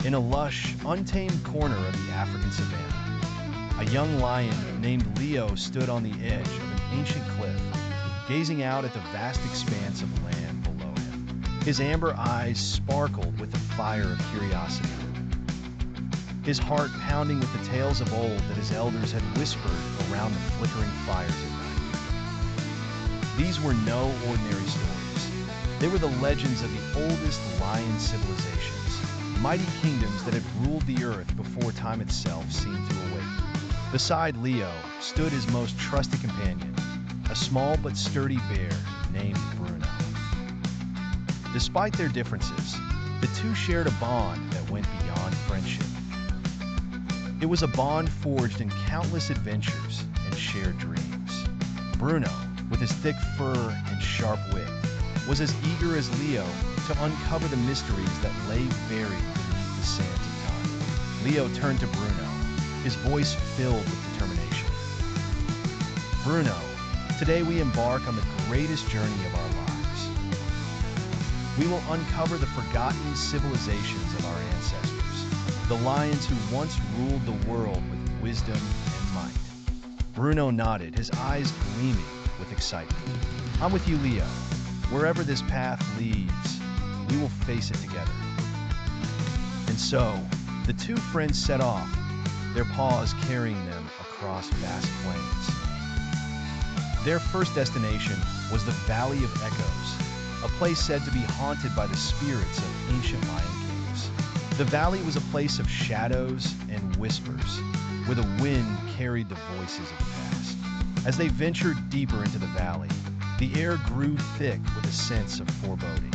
In a lush, untamed corner of the African savanna, a young lion named Leo stood on the edge of an ancient cliff, gazing out at the vast expanse of land below him. His amber eyes sparkled with the fire of curiosity, his heart pounding with the tales of old that his elders had whispered around the flickering fires at night. These were no ordinary stories. They were the legends of the oldest lion civilizations, mighty kingdoms that had ruled the earth before time itself seemed to awaken. Beside Leo stood his most trusted companion, a small but sturdy bear named Bruno. Despite their differences, the two shared a bond that went beyond friendship. It was a bond forged in countless adventures and shared dreams. Bruno, with his thick fur and sharp wit, was as eager as Leo to uncover the mysteries that lay buried beneath the sands of time. Leo turned to Bruno, his voice filled with determination. Bruno, today we embark on the greatest journey of our lives. We will uncover the forgotten civilizations of our ancestors, the lions who once ruled the world with wisdom and might. Bruno nodded, his eyes gleaming with excitement. I'm with you, Leo. Wherever this path leads, we will face it together. And so, the two friends set off, their paws carrying them across vast plains. Their first destination was the Valley of Echoes, a place said to be haunted by the spirits of ancient lion kings. The valley was a place of shadows and whispers, where the wind carried the voices of the past. As they ventured deeper into the valley, the air grew thick with a sense of foreboding.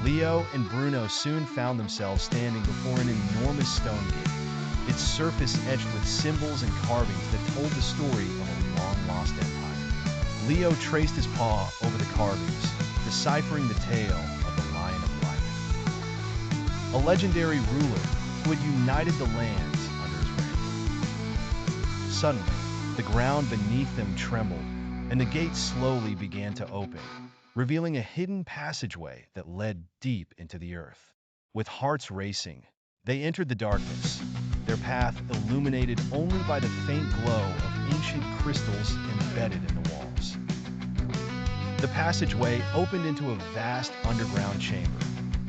Leo and Bruno soon found themselves standing before an enormous stone gate, its surface etched with symbols and carvings that told the story of a long-lost empire. Leo traced his paw over the carvings, deciphering the tale of the Lion of Light, a legendary ruler who had united the lands under his reign. Suddenly, the ground beneath them trembled, and the gate slowly began to open, revealing a hidden passageway that led deep into the earth. With hearts racing, they entered the darkness, their path illuminated only by the faint glow of ancient crystals embedded in the walls. The passageway opened into a vast underground chamber,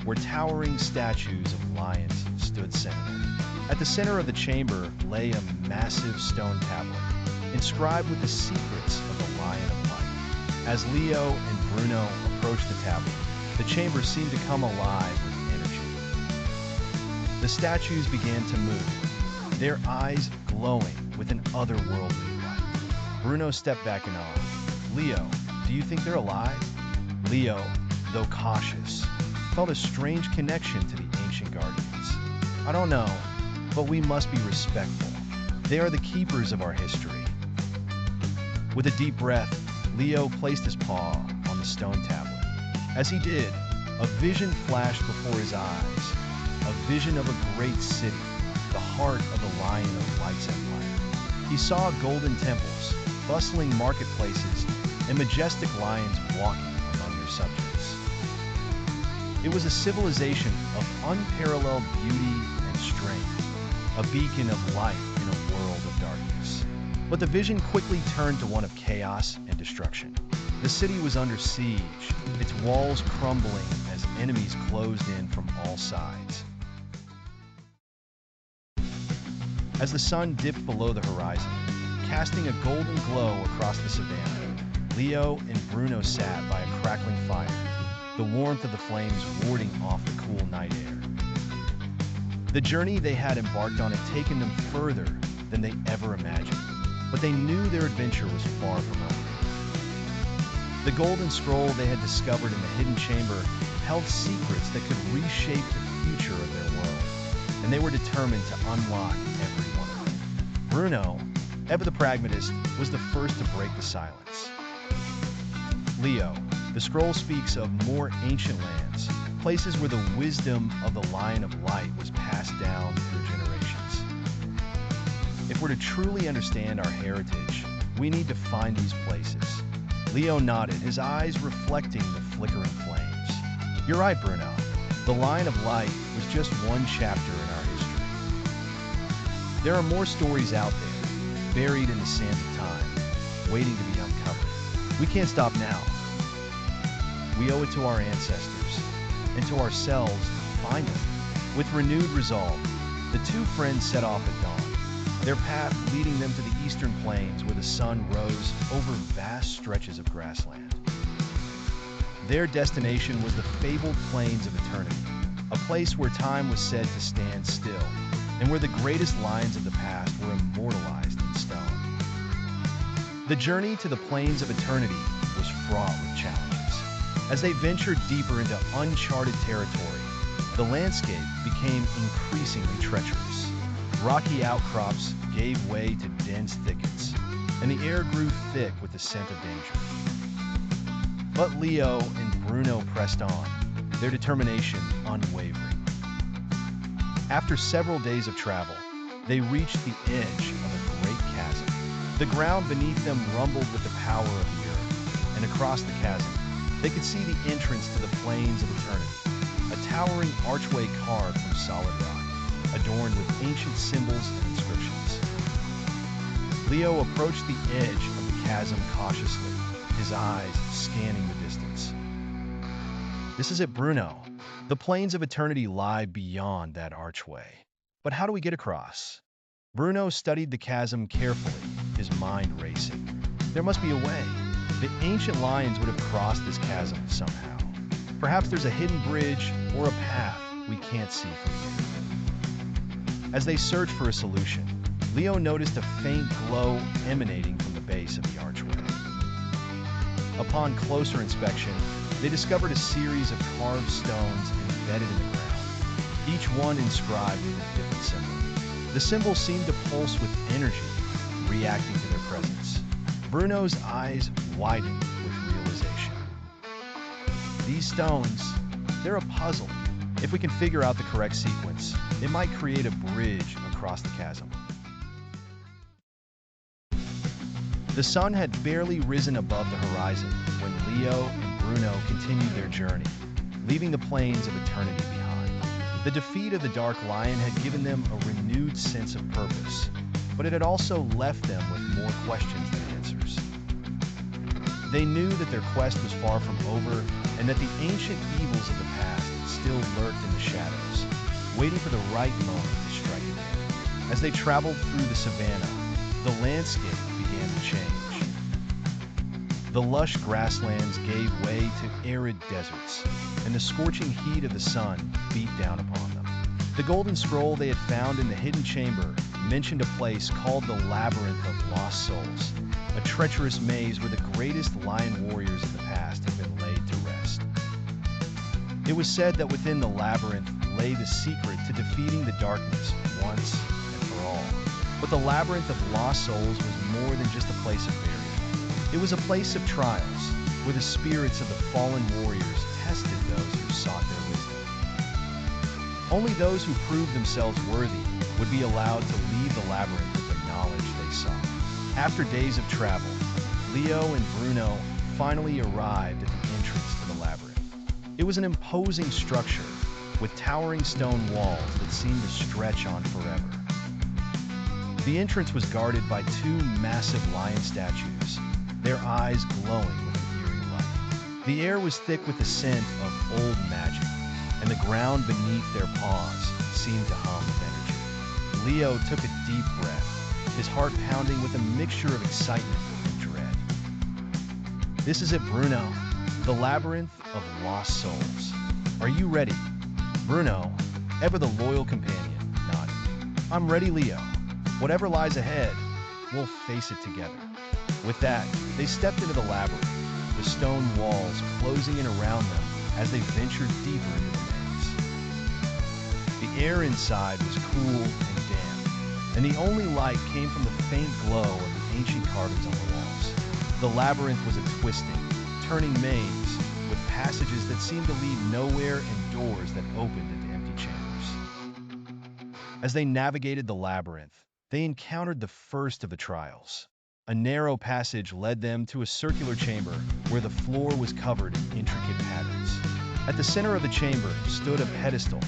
where towering statues of lions stood centered. At the center of the chamber lay a massive stone tablet, inscribed with the secrets of the Lion of Light. As Leo and Bruno approached the tablet, the chamber seemed to come alive with energy. The statues began to move, their eyes glowing with an otherworldly light. Bruno stepped back in awe. Leo, do you think they're alive? Leo, though cautious, felt a strange connection to the ancient guardians. I don't know, but we must be respectful. They are the keepers of our history. With a deep breath, Leo placed his paw on the stone tablet. As he did, a vision flashed before his eyes, a vision of a great city, the heart of the Lion of Light's empire. He saw golden temples, bustling marketplaces, and majestic lions walking among their subjects. It was a civilization of unparalleled beauty and strength, a beacon of light in a world of darkness. But the vision quickly turned to one of chaos and destruction. The city was under siege, its walls crumbling as enemies closed in from all sides. As the sun dipped below the horizon, casting a golden glow across the savannah, Leo and Bruno sat by a crackling fire, the warmth of the flames warding off the cool night air. The journey they had embarked on had taken them further than they ever imagined, but they knew their adventure was far from over. The golden scroll they had discovered in the hidden chamber held secrets that could reshape the future of their world, and they were determined to unlock every one of them. Bruno, ever the pragmatist, was the first to break the silence. Leo, the scroll speaks of more ancient lands, places where the wisdom of the Lion of Light was passed down through generations. If we're to truly understand our heritage, we need to find these places. Leo nodded, his eyes reflecting the flickering flames. You're right, Bruno. The Line of Light was just one chapter in our history. There are more stories out there, buried in the sands of time, waiting to be uncovered. We can't stop now. We owe it to our ancestors and to ourselves to find them. With renewed resolve, the two friends set off at dawn, their path leading them to the eastern plains where the sun rose over vast stretches of grassland. Their destination was the fabled Plains of Eternity, a place where time was said to stand still, and where the greatest lions of the past were immortalized in stone. The journey to the Plains of Eternity was fraught with challenges. As they ventured deeper into uncharted territory, the landscape became increasingly treacherous. Rocky outcrops gave way to dense thickets, and the air grew thick with the scent of danger. But Leo and Bruno pressed on, their determination unwavering. After several days of travel, they reached the edge of a great chasm. The ground beneath them rumbled with the power of the earth, and across the chasm, they could see the entrance to the Plains of Eternity, a towering archway carved from solid rock, adorned with ancient symbols and inscriptions. Leo approached the edge of the chasm cautiously, his eyes scanning the distance. This is it, Bruno. The Plains of Eternity lie beyond that archway. But how do we get across? Bruno studied the chasm carefully, his mind racing. There must be a way. The ancient lions would have crossed this chasm somehow. Perhaps there's a hidden bridge or a path we can't see from here. As they searched for a solution, Leo noticed a faint glow emanating from the base of the archway. Upon closer inspection, they discovered a series of carved stones embedded in the ground, each one inscribed with a different symbol. The symbol seemed to pulse with energy, reacting to their presence. Bruno's eyes widened with realization. These stones, they're a puzzle. If we can figure out the correct sequence, it might create a bridge across the chasm. The sun had barely risen above the horizon when Leo and Bruno continued their journey, leaving the Plains of Eternity behind. The defeat of the Dark Lion had given them a renewed sense of purpose, but it had also left them with more questions than answers. They knew that their quest was far from over, and that the ancient evils of the past still lurked in the shadows, waiting for the right moment to strike again. As they traveled through the savannah, the landscape began to change. The lush grasslands gave way to arid deserts, and the scorching heat of the sun beat down upon them. The golden scroll they had found in the hidden chamber mentioned a place called the Labyrinth of Lost Souls, a treacherous maze where the greatest lion warriors of the past had been laid to rest. It was said that within the labyrinth lay the secret to defeating the darkness once and for all. But the Labyrinth of Lost Souls was more than just a place of burial. It was a place of trials, where the spirits of the fallen warriors tested those who sought their wisdom. Only those who proved themselves worthy would be allowed to leave the labyrinth with the knowledge they sought. After days of travel, Leo and Bruno finally arrived at the entrance to the labyrinth. It was an imposing structure with towering stone walls that seemed to stretch on forever. The entrance was guarded by two massive lion statues, their eyes glowing with an eerie light. The air was thick with the scent of old magic, and the ground beneath their paws seemed to hum with energy. Leo took a deep breath, his heart pounding with a mixture of excitement and dread. This is it, Bruno, the Labyrinth of Lost Souls. Are you ready? Bruno, ever the loyal companion, nodded. I'm ready, Leo. Whatever lies ahead, we'll face it together. With that, they stepped into the labyrinth, the stone walls closing in around them as they ventured deeper into the maze. The air inside was cool and damp, and the only light came from the faint glow of the ancient carvings on the walls. The labyrinth was a twisting, turning maze with passages that seemed to lead nowhere and doors that opened into empty chambers. As they navigated the labyrinth, they encountered the first of the trials. A narrow passage led them to a circular chamber where the floor was covered in intricate patterns. At the center of the chamber stood a pedestal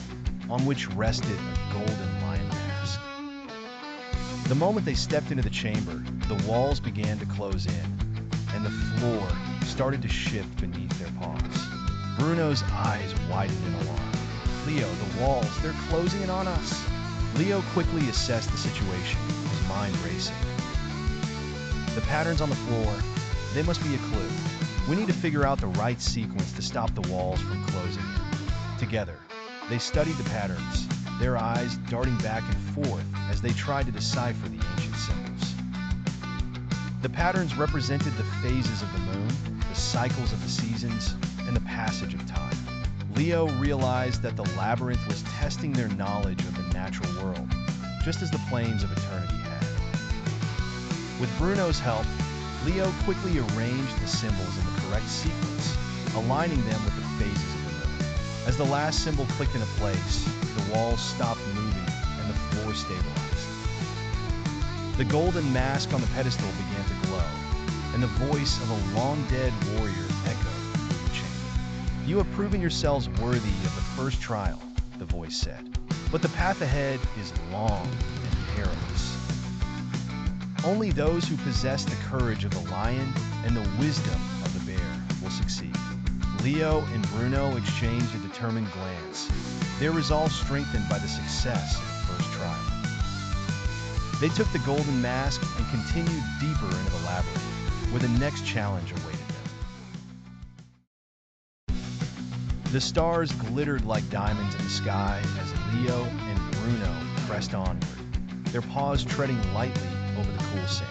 on which rested a golden lion mask. The moment they stepped into the chamber, the walls began to close in, and the floor started to shift beneath their paws. Bruno's eyes widened in alarm. Leo, the walls, they're closing in on us. Leo quickly assessed the situation, his mind racing. The patterns on the floor, they must be a clue. We need to figure out the right sequence to stop the walls from closing in. Together, they studied the patterns, their eyes darting back and forth as they tried to decipher the ancient symbols. The patterns represented the phases of the moon, the cycles of the seasons, and the passage of time. Leo realized that the labyrinth was testing their knowledge of the natural world, just as the planes of eternity had. With Bruno's help, Leo quickly arranged the symbols in the correct sequence, aligning them with the phases of the moon. As the last symbol clicked into place, the walls stopped moving and the floor stabilized. The golden mask on the pedestal began to glow, and the voice of a long-dead warrior echoed through the chamber. "You have proven yourselves worthy of the first trial," the voice said. "But the path ahead is long and perilous. Only those who possess the courage of the lion and the wisdom of the bear will succeed." Leo and Bruno exchanged a determined glance, their resolve strengthened by the success of the first trial. They took the golden mask and continued deeper into the labyrinth, where the next challenge awaited them. The stars glittered like diamonds in the sky as Leo and Bruno pressed onward, their paws treading lightly over the cool sand.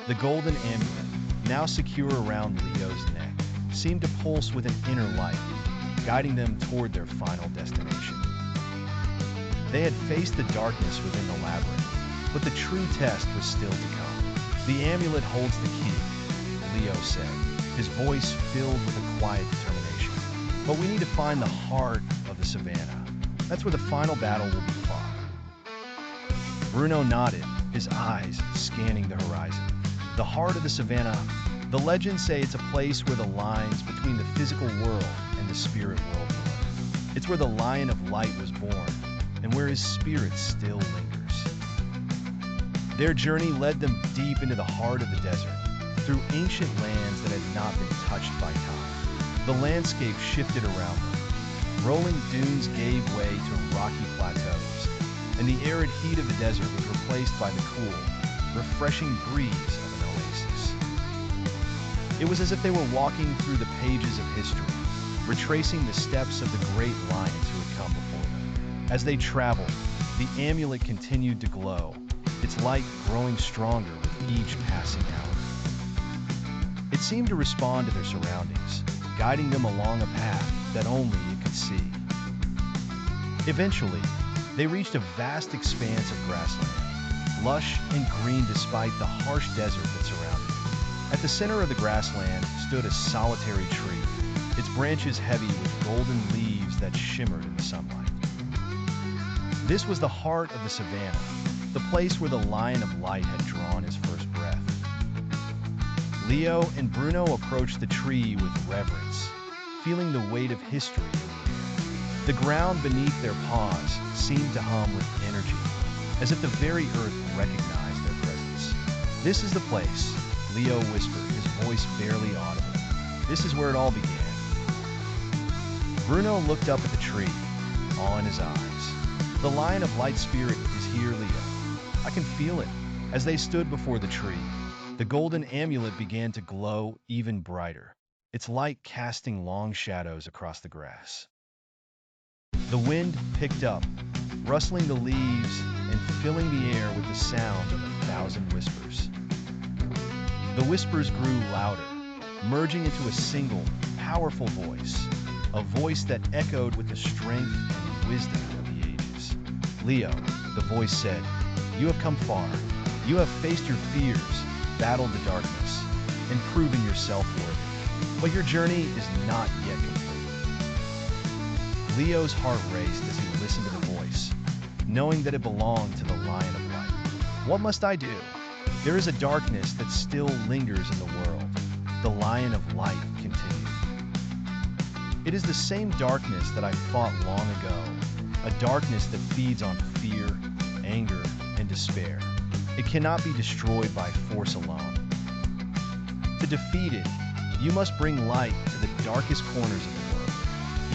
The golden amulet, now secure around Leo's neck, seemed to pulse with an inner light, guiding them toward their final destination. They had faced the darkness within the labyrinth, but the true test was still to come. "The amulet holds the key," Leo said, his voice filled with a quiet determination. "But we need to find the heart of the savannah. That's where the final battle will be fought." Bruno nodded, his eyes scanning the horizon. The heart of the savannah, the legends say it's a place where the lines between the physical world and the spirit world blur. It's where the Lion of Light was born, and where his spirit still lingers. Their journey led them deep into the heart of the desert, through ancient lands that had not been touched by time. The landscape shifted around them. Rolling dunes gave way to rocky plateaus, and the arid heat of the desert was replaced by the cool, refreshing breeze of an oasis. It was as if they were walking through the pages of history, retracing the steps of the great lions who had come before them. As they traveled, the amulet continued to glow, its light growing stronger with each passing hour. It seemed to respond to their surroundings, guiding them along a path that only it could see. Eventually, they reached a vast expanse of grassland, lush and green despite the harsh desert that surrounded it. At the center of the grassland stood a solitary tree, its branches heavy with golden leaves that shimmered in the sunlight. This was the heart of the savannah, the place where the Lion of Light had drawn his first breath. Leo and Bruno approached the tree with reverence, feeling the weight of history in the air. The ground beneath their paws seemed to hum with energy, as if the very earth recognized their presence. "This is the place," Leo whispered, his voice barely audible. "This is where it all began." Bruno looked up at the tree, awe in his eyes. "The Lion of Light spirit is here, Leo. I can feel it." As they stood before the tree, the golden amulet began to glow even brighter, its light casting long shadows across the grass. The wind picked up, rustling the leaves and filling the air with the sound of 1,000 whispers. The whispers grew louder, merging into a single, powerful voice, a voice that echoed with the strength and wisdom of the ages. "Leo," the voice said, "you have come far. You have faced your fears, battled the darkness, and proven yourself worthy. But your journey is not yet complete." Leo's heart raced as he listened to the voice, knowing that it belonged to the Lion of Light. "What must I do? There is a darkness that still lingers in the world," the Lion of Light continued. It is the same darkness that I fought long ago, a darkness that feeds on fear, anger, and despair. It cannot be destroyed by force alone. To defeat it, you must bring light to the darkest corners of the world.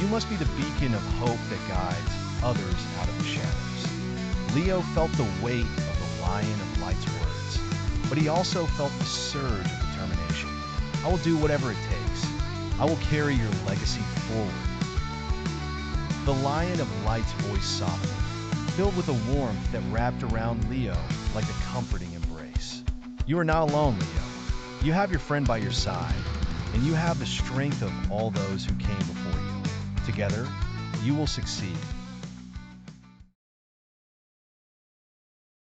You must be the beacon of hope that guides others out of the shadows. Leo felt the weight of the Lion of Light's words, but he also felt the surge of determination. I will do whatever it takes. I will carry your legacy forward. The Lion of Light's voice softened, filled with a warmth that wrapped around Leo like a comforting embrace. You are not alone, Leo. You have your friend by your side, and you have the strength of all those who came before you. Together, you will succeed.